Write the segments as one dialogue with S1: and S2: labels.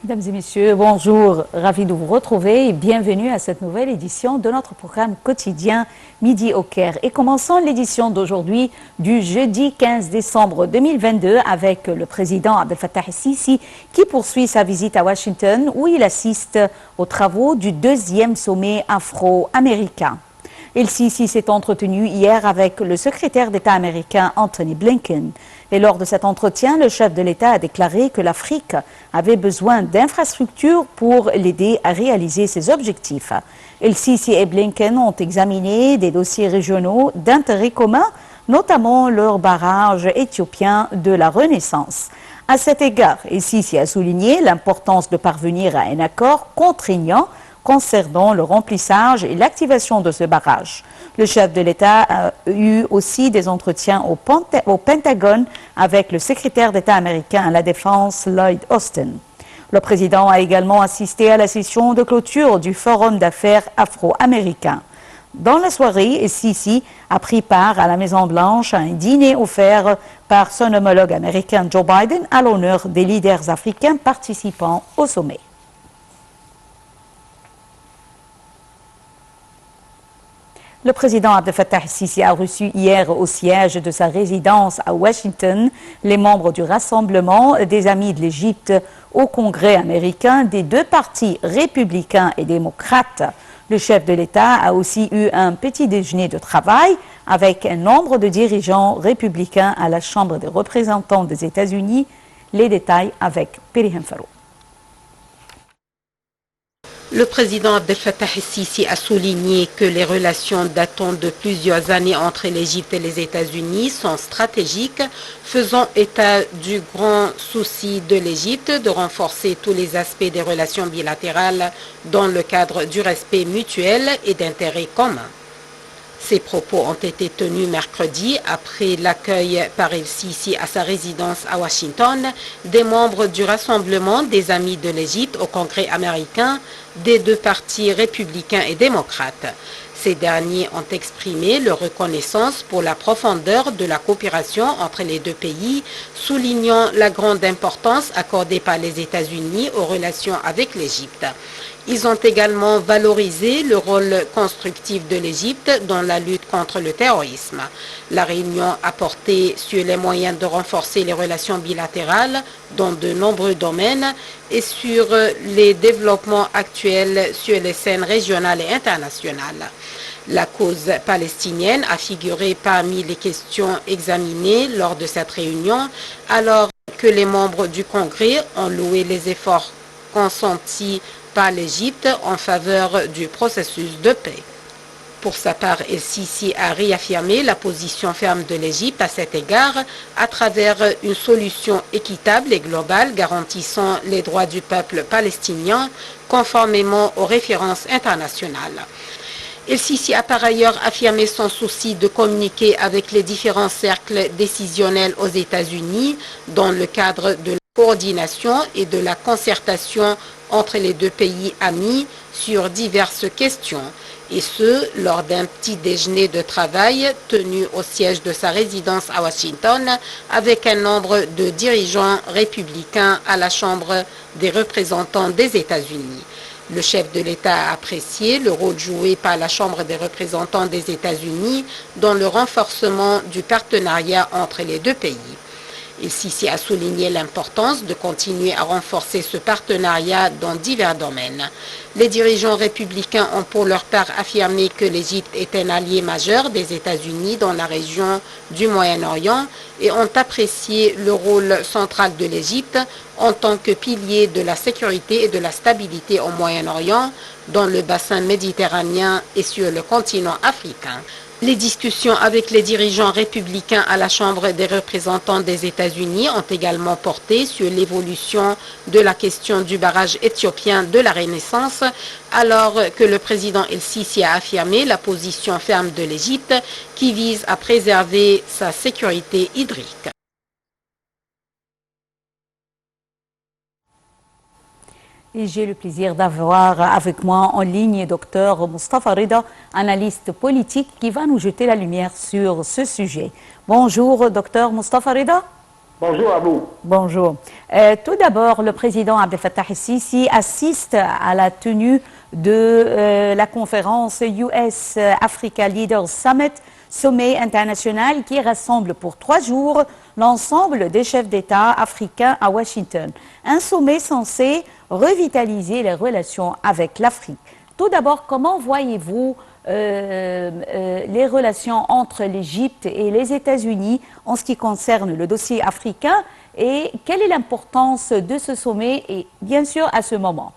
S1: Mesdames et messieurs, bonjour, ravi de vous retrouver et bienvenue à cette nouvelle édition de notre programme quotidien Midi au Caire. Et commençons l'édition d'aujourd'hui du jeudi 15 décembre 2022 avec le président Abdel Fattah el-Sisi qui poursuit sa visite à Washington où il assiste aux travaux du deuxième sommet afro-américain. El-Sisi s'est entretenu hier avec le secrétaire d'État américain Anthony Blinken. Et lors de cet entretien, le chef de l'État a déclaré que l'Afrique avait besoin d'infrastructures pour l'aider à réaliser ses objectifs. El-Sisi et Blinken ont examiné des dossiers régionaux d'intérêt commun, notamment leur barrage éthiopien de la Renaissance. À cet égard, El-Sisi a souligné l'importance de parvenir à un accord contraignant concernant le remplissage et l'activation de ce barrage. Le chef de l'État a eu aussi des entretiens au Pentagone avec le secrétaire d'État américain à la Défense, Lloyd Austin. Le président a également assisté à la session de clôture du Forum d'affaires afro-américain. Dans la soirée, El-Sisi a pris part à la Maison-Blanche à un dîner offert par son homologue américain Joe Biden à l'honneur des leaders africains participant au sommet. Le président Abdel Fattah el-Sisi a reçu hier au siège de sa résidence à Washington les membres du Rassemblement des Amis de l'Égypte au Congrès américain des deux partis républicains et démocrates. Le chef de l'État a aussi eu un petit déjeuner de travail avec un nombre de dirigeants républicains à la Chambre des représentants des États-Unis. Les détails avec Perihem Farou.
S2: Le président Abdel Fattah el-Sisi a souligné que les relations datant de plusieurs années entre l'Égypte et les États-Unis sont stratégiques, faisant état du grand souci de l'Égypte de renforcer tous les aspects des relations bilatérales dans le cadre du respect mutuel et d'intérêts communs. Ces propos ont été tenus mercredi après l'accueil par el-Sisi à sa résidence à Washington des membres du Rassemblement des Amis de l'Égypte au Congrès américain des deux partis républicains et démocrates. Ces derniers ont exprimé leur reconnaissance pour la profondeur de la coopération entre les deux pays, soulignant la grande importance accordée par les États-Unis aux relations avec l'Égypte. Ils ont également valorisé le rôle constructif de l'Égypte dans la lutte contre le terrorisme. La réunion a porté sur les moyens de renforcer les relations bilatérales dans de nombreux domaines et sur les développements actuels sur les scènes régionales et internationales. La cause palestinienne a figuré parmi les questions examinées lors de cette réunion, alors que les membres du Congrès ont loué les efforts consentis par l'Égypte en faveur du processus de paix. Pour sa part, el-Sisi a réaffirmé la position ferme de l'Égypte à cet égard à travers une solution équitable et globale garantissant les droits du peuple palestinien conformément aux références internationales. El-Sisi a par ailleurs affirmé son souci de communiquer avec les différents cercles décisionnels aux États-Unis dans le cadre de la coordination et de la concertation entre les deux pays amis sur diverses questions, et ce, lors d'un petit déjeuner de travail tenu au siège de sa résidence à Washington avec un nombre de dirigeants républicains à la Chambre des représentants des États-Unis. Le chef de l'État a apprécié le rôle joué par la Chambre des représentants des États-Unis dans le renforcement du partenariat entre les deux pays. El-Sisi a souligné l'importance de continuer à renforcer ce partenariat dans divers domaines. Les dirigeants républicains ont pour leur part affirmé que l'Égypte est un allié majeur des États-Unis dans la région du Moyen-Orient et ont apprécié le rôle central de l'Égypte en tant que pilier de la sécurité et de la stabilité au Moyen-Orient, dans le bassin méditerranéen et sur le continent africain. Les discussions avec les dirigeants républicains à la Chambre des représentants des États-Unis ont également porté sur l'évolution de la question du barrage éthiopien de la Renaissance, alors que le président el-Sisi a affirmé la position ferme de l'Égypte qui vise à préserver sa sécurité hydrique.
S1: Et j'ai le plaisir d'avoir avec moi en ligne Dr Moustapha Rida, analyste politique, qui va nous jeter la lumière sur ce sujet. Bonjour Dr Moustapha Rida.
S3: Bonjour à vous.
S1: Bonjour. Tout d'abord, le président Abdel Fattah el-Sisi assiste à la tenue de la conférence US Africa Leaders Summit, sommet international qui rassemble pour 3 jours l'ensemble des chefs d'État africains à Washington. Un sommet censé revitaliser les relations avec l'Afrique. Tout d'abord, comment voyez-vous les relations entre l'Égypte et les États-Unis en ce qui concerne le dossier africain et quelle est l'importance de ce sommet et bien sûr à ce moment?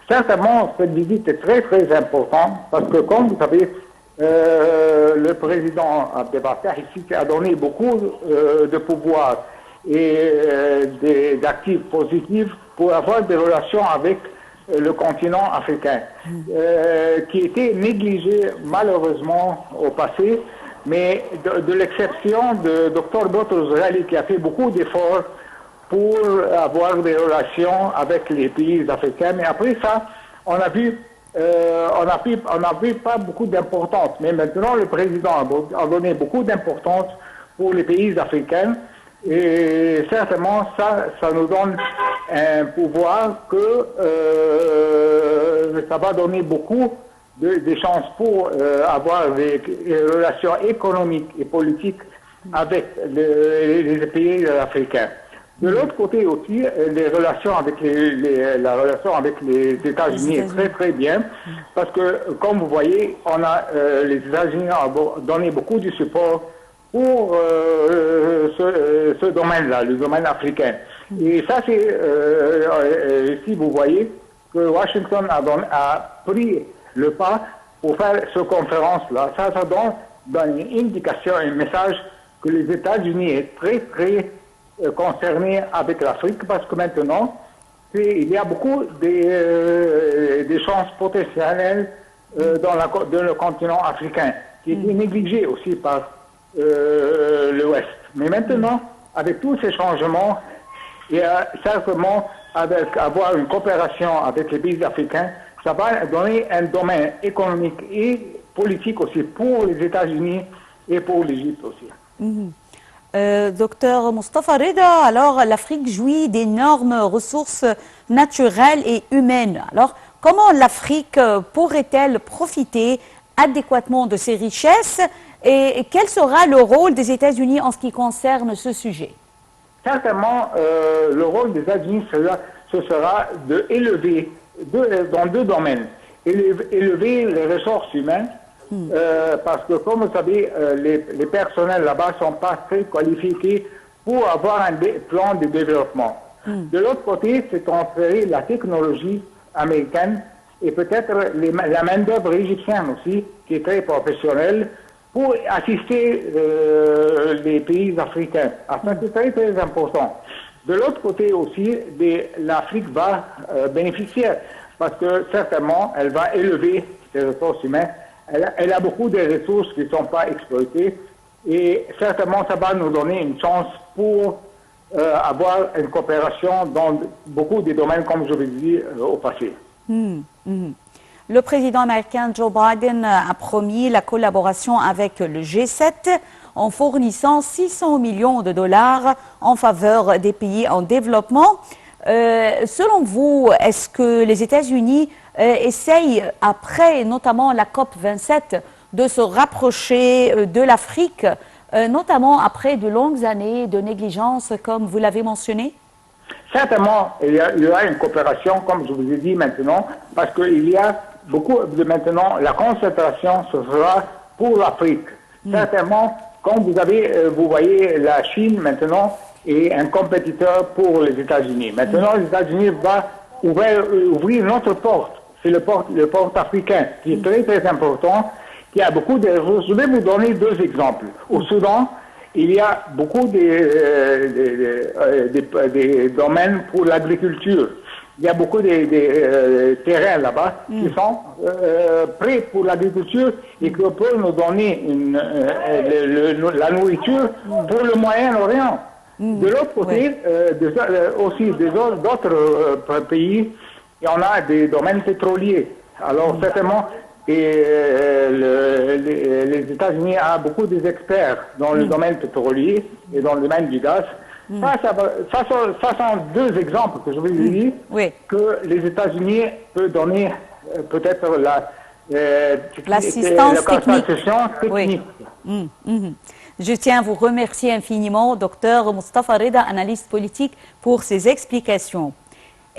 S3: Certainement, cette visite est très très importante parce que comme vous savez, le président Abdel Fattah el-Sisi a donné beaucoup de pouvoir et d'actifs positifs pour avoir des relations avec le continent africain, qui était négligé malheureusement au passé, mais de l'exception de Dr Boutros Ghali qui a fait beaucoup d'efforts pour avoir des relations avec les pays africains. Mais après ça, on a vu pas beaucoup d'importance. Mais maintenant, le président a donné beaucoup d'importance pour les pays africains. Et certainement, ça nous donne un pouvoir que ça va donner beaucoup de chances pour avoir des relations économiques et politiques avec les pays africains. De l'autre côté aussi, les relations avec la relation avec les États-Unis est très très bien, parce que comme vous voyez, les États-Unis ont donné beaucoup de support pour ce domaine-là, le domaine africain. Et ça, c'est, si vous voyez, que Washington a pris le pas pour faire cette conférence-là. Ça donne une indication, un message que les États-Unis est très, très concernés avec l'Afrique, parce que maintenant, il y a beaucoup des chances potentielles dans le continent africain, qui est négligé aussi par l'Ouest. Mais maintenant, avec tous ces changements, et certainement avoir une coopération avec les pays africains, ça va donner un domaine économique et politique aussi pour les États-Unis et pour l'Égypte aussi.
S1: Docteur Moustapha Reda, alors l'Afrique jouit d'énormes ressources naturelles et humaines. Alors, comment l'Afrique pourrait-elle profiter adéquatement de ces richesses et quel sera le rôle des États-Unis en ce qui concerne ce sujet?
S3: Certainement, le rôle des États-Unis, ce sera d'élever, dans 2 domaines, élever les ressources humaines, parce que comme vous savez, les personnels là-bas ne sont pas très qualifiés pour avoir un plan de développement. De l'autre côté, c'est transférer la technologie américaine et peut-être la main-d'œuvre égyptienne aussi, qui est très professionnelle, pour assister les pays africains. C'est très très important. De l'autre côté aussi, l'Afrique va bénéficier, parce que certainement, elle va élever ses ressources humaines. Elle a beaucoup de ressources qui ne sont pas exploitées et certainement ça va nous donner une chance pour avoir une coopération dans beaucoup de domaines, comme je vous ai dit au passé.
S1: Le président américain Joe Biden a promis la collaboration avec le G7 en fournissant 600 millions de dollars en faveur des pays en développement. Selon vous, est-ce que les États-Unis essayent, après notamment la COP27, de se rapprocher de l'Afrique, notamment après de longues années de négligence, comme vous l'avez mentionné?
S3: Certainement, il y aura une coopération, comme je vous ai dit maintenant, parce qu'il y a beaucoup de maintenant, la concentration, ce sera pour l'Afrique. Certainement, comme vous voyez, la Chine maintenant est un compétiteur pour les États-Unis. Maintenant, les États-Unis vont ouvrir notre porte. C'est le porte africain, qui est très très important, qui a beaucoup de ressources. Je vais vous donner 2 exemples. Au Soudan, il y a beaucoup de domaines pour l'agriculture. Il y a beaucoup de terrains là-bas qui sont prêts pour l'agriculture et qui peuvent nous donner la nourriture pour le Moyen-Orient. De l'autre côté, aussi d'autres pays, il y en a des domaines pétroliers. Alors certainement, les États-Unis ont beaucoup d'experts dans le domaine pétrolier et dans le domaine du gaz. Ça sont deux exemples que je vais vous dire que les États-Unis peuvent donner peut-être
S1: l'assistance
S3: technique.
S1: Je tiens à vous remercier infiniment, Dr Mustafa Reda, analyste politique, pour ces explications.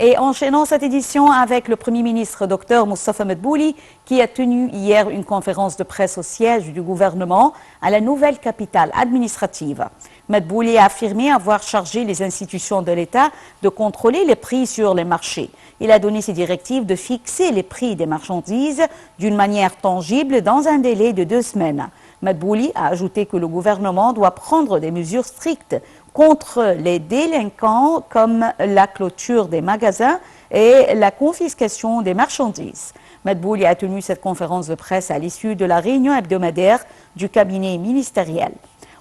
S1: Et enchaînons cette édition avec le Premier ministre Dr Moustapha Madbouli qui a tenu hier une conférence de presse au siège du gouvernement à la nouvelle capitale administrative. Madbouli a affirmé avoir chargé les institutions de l'État de contrôler les prix sur les marchés. Il a donné ses directives de fixer les prix des marchandises d'une manière tangible dans un délai de 2 semaines. Madbouli a ajouté que le gouvernement doit prendre des mesures strictes contre les délinquants comme la clôture des magasins et la confiscation des marchandises. Madbouli a tenu cette conférence de presse à l'issue de la réunion hebdomadaire du cabinet ministériel.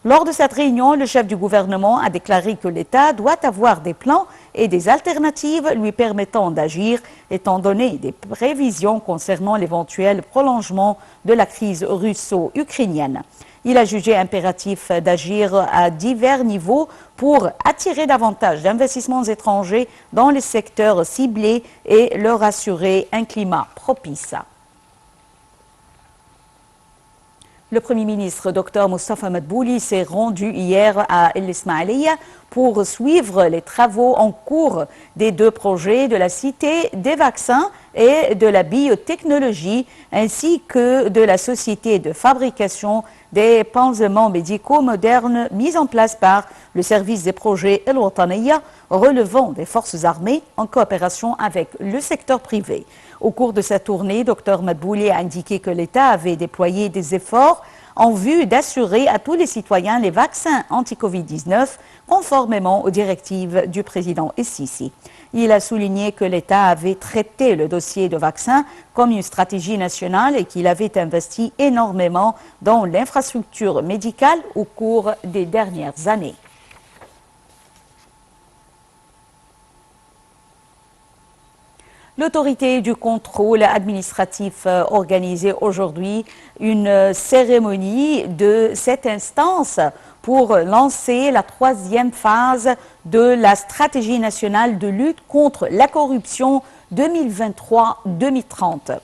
S1: Lors de cette réunion, le chef du gouvernement a déclaré que l'État doit avoir des plans et des alternatives lui permettant d'agir, étant donné des prévisions concernant l'éventuel prolongement de la crise russo-ukrainienne. Il a jugé impératif d'agir à divers niveaux pour attirer davantage d'investissements étrangers dans les secteurs ciblés et leur assurer un climat propice. Le Premier ministre Dr Moustapha Madbouli s'est rendu hier à El Ismaïlia pour suivre les travaux en cours des 2 projets de la Cité des vaccins et de la biotechnologie, ainsi que de la société de fabrication des pansements médicaux modernes mis en place par le service des projets El Wataniya relevant des forces armées en coopération avec le secteur privé. Au cours de sa tournée, Dr Madbouli a indiqué que l'État avait déployé des efforts en vue d'assurer à tous les citoyens les vaccins anti-Covid-19 conformément aux directives du président El-Sisi. Il a souligné que l'État avait traité le dossier de vaccins comme une stratégie nationale et qu'il avait investi énormément dans l'infrastructure médicale au cours des dernières années. L'autorité du contrôle administratif organisait aujourd'hui une cérémonie de cette instance pour lancer la 3e phase de la stratégie nationale de lutte contre la corruption 2023-2030.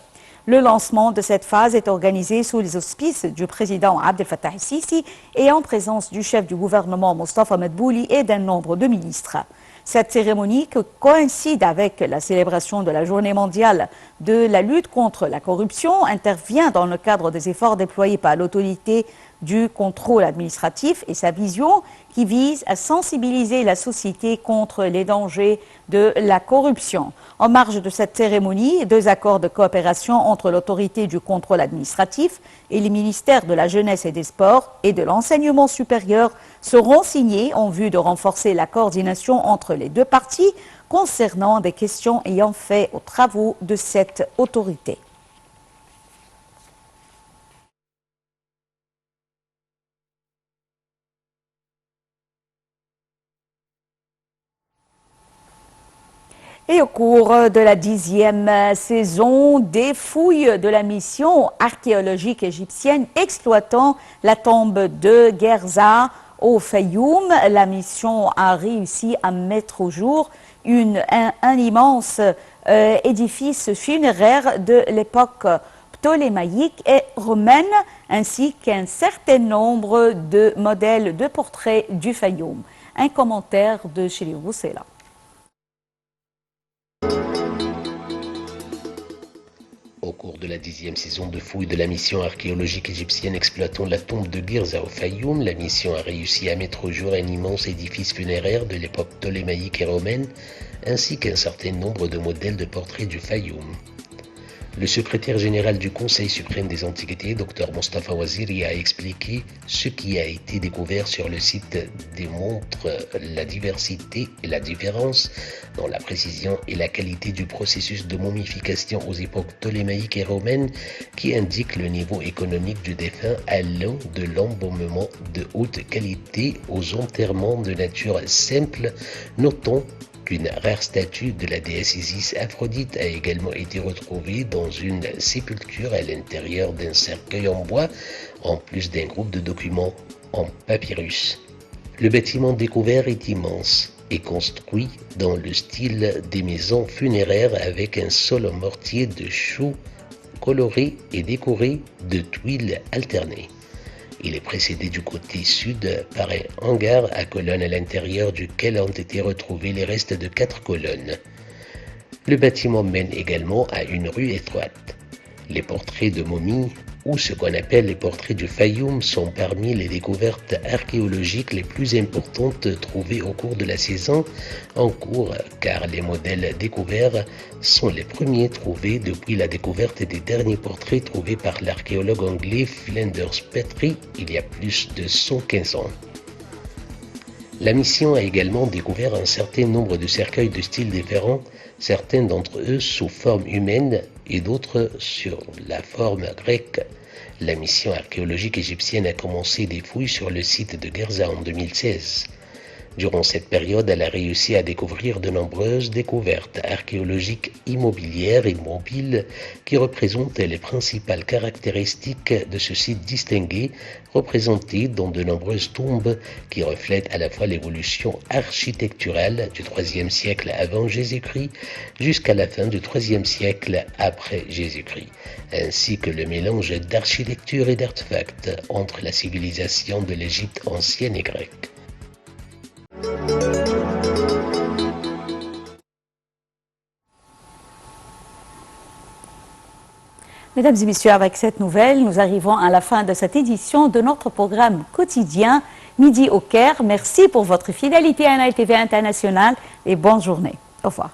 S1: Le lancement de cette phase est organisé sous les auspices du président Abdel Fattah el-Sisi et en présence du chef du gouvernement Moustapha Madbouli et d'un nombre de ministres. Cette cérémonie, qui coïncide avec la célébration de la Journée mondiale de la lutte contre la corruption, intervient dans le cadre des efforts déployés par l'autorité du contrôle administratif et sa vision qui vise à sensibiliser la société contre les dangers de la corruption. En marge de cette cérémonie, 2 accords de coopération entre l'autorité du contrôle administratif et les ministères de la Jeunesse et des Sports et de l'Enseignement supérieur seront signés en vue de renforcer la coordination entre les 2 parties concernant des questions ayant fait aux travaux de cette autorité. Et au cours de la 10e saison des fouilles de la mission archéologique égyptienne exploitant la tombe de Gerza au Fayoum, la mission a réussi à mettre au jour un immense édifice funéraire de l'époque ptolémaïque et romaine, ainsi qu'un certain nombre de modèles de portraits du Fayoum. Un commentaire de Chéri Roussela.
S4: Au cours de la 10e saison de fouilles de la mission archéologique égyptienne exploitant la tombe de Girza au Fayoum, la mission a réussi à mettre au jour un immense édifice funéraire de l'époque ptolémaïque et romaine, ainsi qu'un certain nombre de modèles de portraits du Fayoum. Le secrétaire général du Conseil suprême des Antiquités, Dr Mostafa Waziri, a expliqué ce qui a été découvert sur le site démontre la diversité et la différence dans la précision et la qualité du processus de momification aux époques ptolémaïques et romaines qui indique le niveau économique du défunt allant de l'embaumement de haute qualité aux enterrements de nature simple. Notons qu'une rare statue de la déesse Isis Aphrodite a également été retrouvée dans une sépulture à l'intérieur d'un cercueil en bois, en plus d'un groupe de documents en papyrus. Le bâtiment découvert est immense et construit dans le style des maisons funéraires avec un sol en mortier de chaux coloré et décoré de tuiles alternées. Il est précédé du côté sud par un hangar à colonnes à l'intérieur duquel ont été retrouvés les restes de 4 colonnes. Le bâtiment mène également à une rue étroite. Les portraits de momies, ou ce qu'on appelle les portraits du Fayoum, sont parmi les découvertes archéologiques les plus importantes trouvées au cours de la saison en cours, car les modèles découverts sont les premiers trouvés depuis la découverte des derniers portraits trouvés par l'archéologue anglais Flinders Petrie il y a plus de 115 ans. La mission a également découvert un certain nombre de cercueils de styles différents, certains d'entre eux sous forme humaine et d'autres sur la forme grecque. La mission archéologique égyptienne a commencé des fouilles sur le site de Guerza en 2016. Durant cette période, elle a réussi à découvrir de nombreuses découvertes archéologiques immobilières et mobiles qui représentent les principales caractéristiques de ce site distingué, représenté dans de nombreuses tombes qui reflètent à la fois l'évolution architecturale du IIIe siècle avant Jésus-Christ jusqu'à la fin du IIIe siècle après Jésus-Christ, ainsi que le mélange d'architecture et d'artefacts entre la civilisation de l'Égypte ancienne et grecque.
S1: Mesdames et messieurs, avec cette nouvelle, nous arrivons à la fin de cette édition de notre programme quotidien Midi au Caire. Merci pour votre fidélité à NITV International et bonne journée. Au revoir.